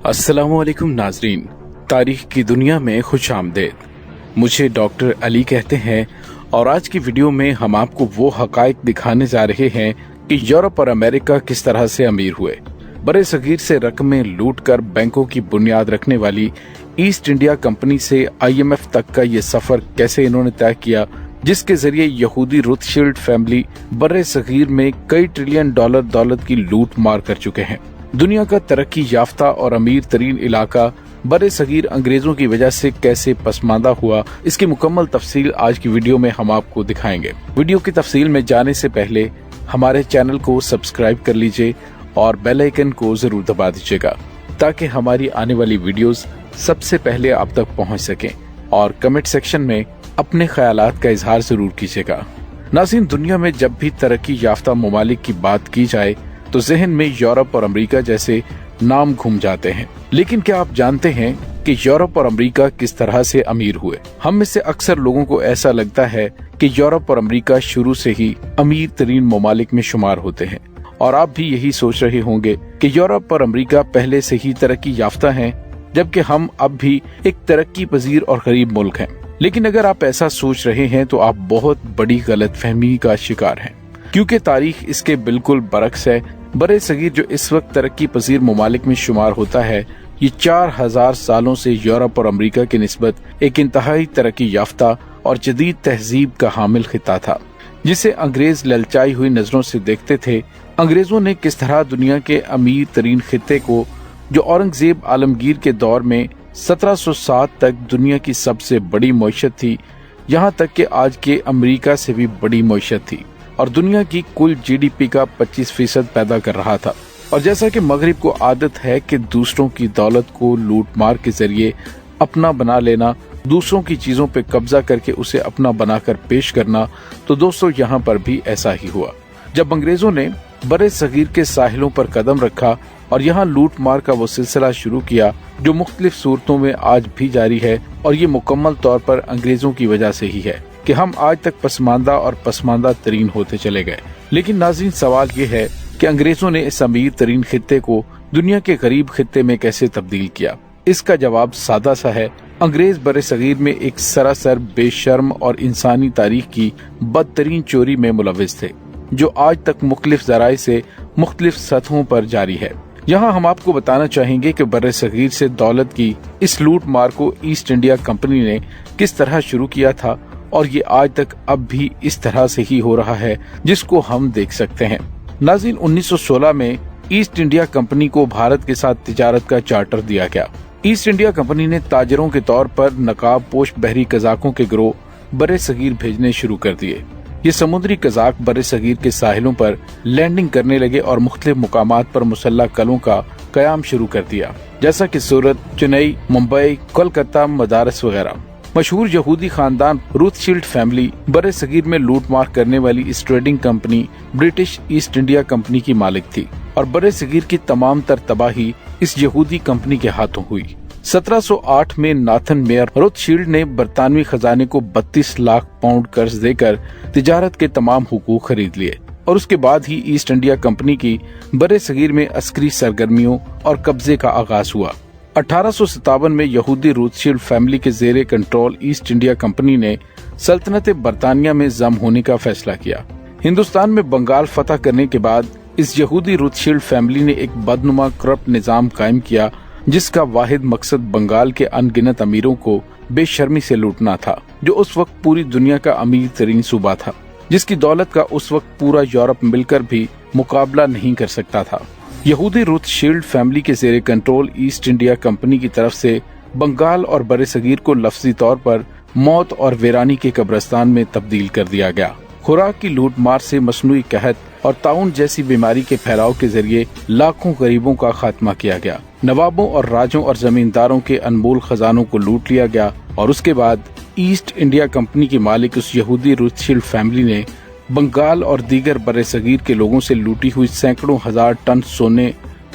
अस्सलामुअलैकुम नाजरीन, तारीख की दुनिया में खुश आमदेद। मुझे डॉक्टर अली कहते हैं और आज की वीडियो में हम आपको वो हकाइक दिखाने जा रहे हैं कि यूरोप और अमेरिका किस तरह से अमीर हुए। बड़े सगीर से रकमें लूट कर बैंकों की बुनियाद रखने वाली ईस्ट इंडिया कंपनी से IMF तक का ये सफर कैसे इन्होंने तय किया, जिसके जरिए यहूदी रोथशिल्ड फैमिली बड़े सगीर में कई ट्रिलियन डॉलर दौलत की लूट मार कर चुके हैं। दुनिया का तरक्की याफ्ता और अमीर तरीन इलाका बड़े सगीर अंग्रेजों की वजह से कैसे पसमानदा हुआ, इसकी मुकम्मल तफसील आज की वीडियो में हम आपको दिखाएंगे। वीडियो की तफसील में जाने से पहले हमारे चैनल को सब्सक्राइब कर लीजिए और बेल आइकन को जरूर दबा दीजिएगा ताकि हमारी आने वाली वीडियोस सबसे पहले आप तक पहुंच सकें, और कमेंट सेक्शन में अपने ख्यालात का इजहार जरूर कीजिएगा। नाज़रीन, दुनिया में जब भी तरक्की याफ्ता ममालिक की बात की जाए तो जहन में यूरोप और अमेरिका जैसे नाम घूम जाते हैं, लेकिन क्या आप जानते हैं कि यूरोप और अमेरिका किस तरह से अमीर हुए? हम में से अक्सर लोगों को ऐसा लगता है कि यूरोप और अमेरिका शुरू से ही अमीर तरीन ममालिक में शुमार होते हैं, और आप भी यही सोच रहे होंगे कि यूरोप और अमेरिका पहले से ही तरक्की याफ्ता हैं, जबकि हम अब भी एक तरक्की पजीर और गरीब मुल्क हैं। लेकिन अगर आप ऐसा सोच रहे हैं तो आप बहुत बड़ी गलतफहमी का शिकार हैं, क्योंकि तारीख इसके बिल्कुल बरक्स है। बड़े सगीर जो इस वक्त तरक्की पजीर ममालिक में शुमार होता है, ये 4000 सालों से यूरोप और अमेरिका की निस्बत एक इंतहाई तरक्की याफ्ता और जदीद तहजीब का हामिल खिता था, जिसे अंग्रेज ललचाई हुई नजरों से देखते थे। अंग्रेजों ने किस तरह दुनिया के अमीर तरीन खिते को, जो औरंगजेब आलमगीर के दौर में 1707 तक दुनिया की सबसे बड़ी मईशत थी, यहाँ तक कि आज के अमेरिका से भी बड़ी मईशत थी, और दुनिया की कुल GDP का 25% पैदा कर रहा था। और जैसा कि मगरिब को आदत है कि दूसरों की दौलत को लूट मार के जरिए अपना बना लेना, दूसरों की चीजों पे कब्जा करके उसे अपना बनाकर पेश करना, तो दोस्तों यहाँ पर भी ऐसा ही हुआ। जब अंग्रेजों ने बड़े सगीर के साहिलों पर कदम रखा और यहाँ लूट मार का वो सिलसिला शुरू किया जो मुख्तलिफ सूरतों में आज भी जारी है, और ये मुकम्मल तौर पर अंग्रेजों की वजह से ही है कि हम आज तक पसमानदा और पसमानदा तरीन होते चले गए। लेकिन नाज़रीन, सवाल ये है कि अंग्रेजों ने इस अमीर तरीन खित्ते को दुनिया के गरीब खित्ते में कैसे तब्दील किया? इसका जवाब सादा सा है। अंग्रेज बड़े सगीर में एक सरासर बेशर्म और इंसानी तारीख की बदतरीन चोरी में मुलविस थे, जो आज तक मुख्तलिफ जराए से मुख्तलिफ सतहों पर जारी है। यहाँ हम आपको बताना चाहेंगे कि बड़े सगीर से दौलत की इस लूट मार को ईस्ट इंडिया कंपनी ने किस तरह शुरू किया था, और ये आज तक अब भी इस तरह से ही हो रहा है, जिसको हम देख सकते हैं। नाज़रीन, 1916 में ईस्ट इंडिया कंपनी को भारत के साथ तिजारत का चार्टर दिया गया। ईस्ट इंडिया कंपनी ने ताजरों के तौर पर नकाब पोश बहरी कजाकों के गिरोह बड़े सगीर भेजने शुरू कर दिए। ये समुद्री कजाक बड़े सगीर के साहिलों पर लैंडिंग करने लगे और मुख्तलिफ मुकामात पर मुसल्लह कलों का कयाम शुरू कर दिया, जैसा कि सूरत, चेन्नई, मुंबई, कोलकाता, मदारस वगैरह। मशहूर यहूदी खानदान रोथशिल्ड फैमिली बड़े सगीर में लूट मार करने वाली इस trading company British east India company की मालिक थी, और बड़े सगीर की तमाम तर तबाही इस यहूदी कंपनी के हाथों हुई। 1708 में नाथन मेयर रोथशिल्ड ने बरतानवी खजाने को 32 लाख पाउंड कर्ज देकर तिजारत के तमाम हुकूक खरीद लिए, और उसके बाद ही ईस्ट इंडिया कंपनी की बड़े सगीर में अस्करी सरगर्मियों और कब्जे का आगाज हुआ। 1857 में यहूदी रोथशिल्ड फैमिली के जेरे कंट्रोल ईस्ट इंडिया कंपनी ने सल्तनत बरतानिया में जम होने का फैसला किया। हिंदुस्तान में बंगाल फतह करने के बाद इस यहूदी रोथशिल्ड फैमिली ने एक बदनुमा करप्ट निजाम कायम किया, जिसका वाहिद मकसद बंगाल के अनगिनत अमीरों को बेशर्मी से लूटना था, जो उस वक्त पूरी दुनिया का अमीर तरीन सूबा था, जिसकी दौलत का उस वक्त पूरा यूरोप मिलकर भी मुकाबला नहीं कर सकता था। यहूदी रोथशिल्ड फैमिली के जेरे कंट्रोल ईस्ट इंडिया कंपनी की तरफ से बंगाल और बड़े सगीर को लफ्जी तौर पर मौत और वीरानी के कब्रिस्तान में तब्दील कर दिया गया। खुराक की लूट मार से मसनूई कहत और ताउन जैसी बीमारी के फैलाव के जरिए लाखों गरीबों का खात्मा किया गया। नवाबों और राजों और जमींदारों के अनमोल खजानों को लूट लिया गया, और उसके बाद ईस्ट इंडिया कंपनी की मालिक उस यहूदी रोथशिल्ड फैमिली ने बंगाल और दीगर बड़े सगीर के लोगों से लूटी हुई सैकड़ों हजार टन सोने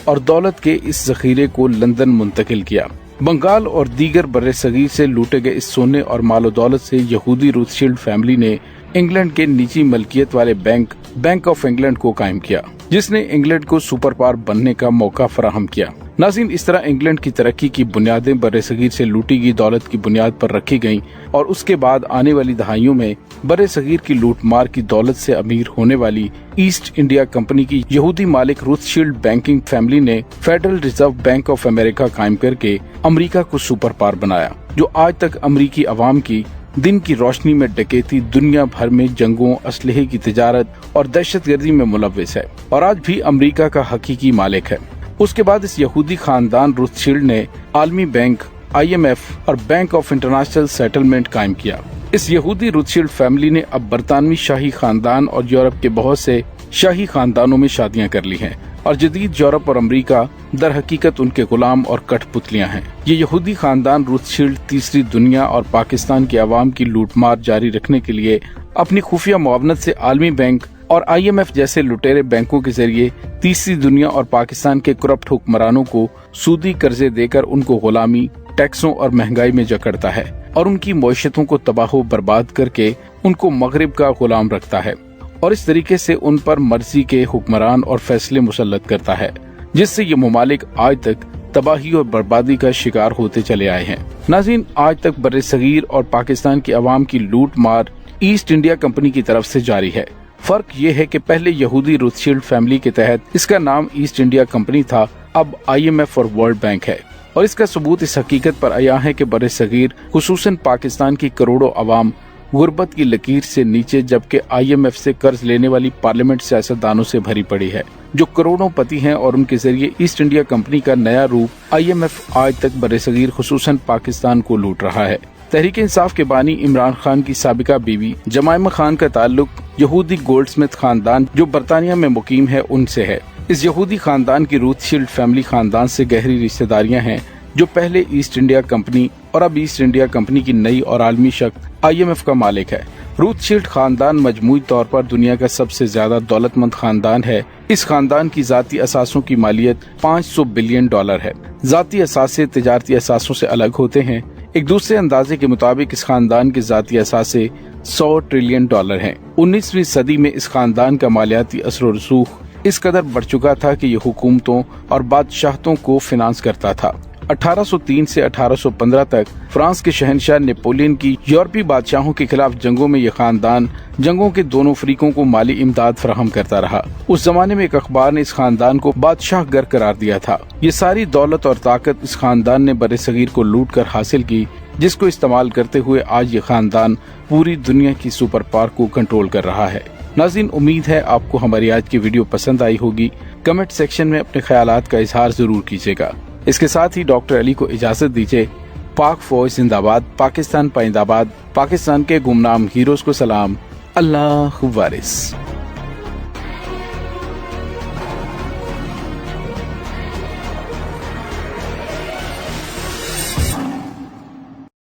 और दौलत के इस जखीरे को लंदन मुंतकिल किया। बंगाल और दीगर बड़े सगीर से लूटे गए इस सोने और मालो दौलत से यहूदी रोथशिल्ड फैमिली ने इंग्लैंड के निजी मलकियत वाले बैंक ऑफ इंग्लैंड को कायम किया, जिसने इंग्लैंड को सुपर पावर बनने का मौका फराहम किया। नाज़रीन, इस तरह इंग्लैंड की तरक्की की बुनियादें बर्रे-सगीर से लूटी गई दौलत की बुनियाद पर रखी गईं और उसके बाद आने वाली दहाइयों में बर्रे-सगीर की लूटमार की दौलत से अमीर होने वाली ईस्ट इंडिया कंपनी की यहूदी मालिक रोथशील्ड बैंकिंग फैमिली ने federal reserve bank of America कायम करके अमेरिका को सुपर पावर बनाया, जो आज तक अमेरिकी अवाम की दिन की रोशनी में डकैती, दुनिया भर में जंगों, असलहे की तिजारत और दहशतगर्दी में मुलव्विस है और आज भी अमेरिका का हकीकी मालिक है। उसके बाद इस यहूदी खानदान रोथशील्ड ने आलमी बैंक, IMF और बैंक ऑफ इंटरनेशनल सेटलमेंट कायम किया। इस यहूदी रोथशील्ड फैमिली ने अब बरतानवी शाही खानदान और यूरोप के बहुत से शाही खानदानों में शादियां कर ली हैं और जदीद यूरोप और अमेरिका दर हकीकत उनके गुलाम और कठपुतलियां हैं। ये यहूदी खानदान रोथशील्ड तीसरी दुनिया और पाकिस्तान के अवाम की लूटमार जारी रखने के लिए अपनी खुफिया मुआवनत से आलमी बैंक और IMF जैसे लुटेरे बैंकों के जरिए तीसरी दुनिया और पाकिस्तान के करप्ट हुक्मरानों को सूदी कर्जे देकर उनको गुलामी, टैक्सों और महंगाई में जकड़ता है और उनकी मईशतों को तबाह बर्बाद करके उनको मगरिब का गुलाम रखता है और इस तरीके से उन पर मर्जी के हुक्मरान और फैसले मुसल्लत करता है, जिससे ये ममालिक आज तक तबाही और बर्बादी का शिकार होते चले आए हैं। नाज़रीन, आज तक बर्रे सगीर और पाकिस्तान की अवाम की लूट मार ईस्ट इंडिया कंपनी की तरफ से जारी है। फर्क ये है कि पहले यहूदी रोथशील्ड फैमिली के तहत इसका नाम ईस्ट इंडिया कंपनी था, अब IMF और वर्ल्ड बैंक है और इसका सबूत इस हकीकत पर आया है कि बर्रे सगीर खुसूसन पाकिस्तान की करोड़ों अवाम गुर्बत की लकीर से नीचे, जबकि IMF से कर्ज लेने वाली पार्लियामेंट सियासतदानों से भरी पड़ी है जो करोड़ों पति हैं और उनके जरिए ईस्ट इंडिया कंपनी का नया रूप IMF आज तक बर्रे सगीर खुसूसन पाकिस्तान को लूट रहा है। तहरीक इंसाफ के बानी इमरान खान की साबिका बीवी जमाइमा खान का ताल्लुक यहूदी गोल्डस्मिथ खानदान जो बरतानिया में मुकीम है उनसे है। इस यहूदी खानदान की रोथशील्ड फैमिली खानदान से गहरी रिश्तेदारियां हैं जो पहले ईस्ट इंडिया कंपनी और अब ईस्ट इंडिया कंपनी की नई और आलमी शक्ल IMF का मालिक है। रोथशील्ड खानदान मजमूई तौर पर दुनिया का सबसे ज्यादा दौलतमंद खानदान है। इस खानदान की जाती असासों की मालियत $500 बिलियन है। जाती असासे तिजारती असासों से अलग होते हैं। एक दूसरे अंदाजे के मुताबिक इस खानदान के जाती असासे $100 ट्रिलियन हैं। 19वीं सदी में इस खानदान का मालियाती असर और रसूख इस कदर बढ़ चुका था कि ये हुकूमतों और बादशाहतों को फिनांस करता था। 1803 से 1815 तक फ्रांस के शहनशाह नेपोलियन की यूरोपीय बादशाहों के खिलाफ जंगों में ये खानदान जंगों के दोनों फरीकों को माली इमदाद फराहम करता रहा। उस जमाने में एक अखबार ने इस खानदान को बादशाह गर करार दिया था। ये सारी दौलत और ताकत इस खानदान ने बर्रे सगीर को लूट कर हासिल की, जिसको इस्तेमाल करते हुए आज ये खानदान पूरी दुनिया की सुपर पावर को कंट्रोल कर रहा है। नाज़रीन, उम्मीद है आपको हमारी आज की वीडियो पसंद आई होगी। कमेंट सेक्शन में अपने ख्यालात का इजहार जरूर कीजिएगा। इसके साथ ही डॉक्टर अली को इजाजत दीजिए। पाक फौज जिंदाबाद, पाकिस्तान पाइंदाबाद, पाकिस्तान के गुमनाम हीरोज को सलाम। अल्लाह वारिस।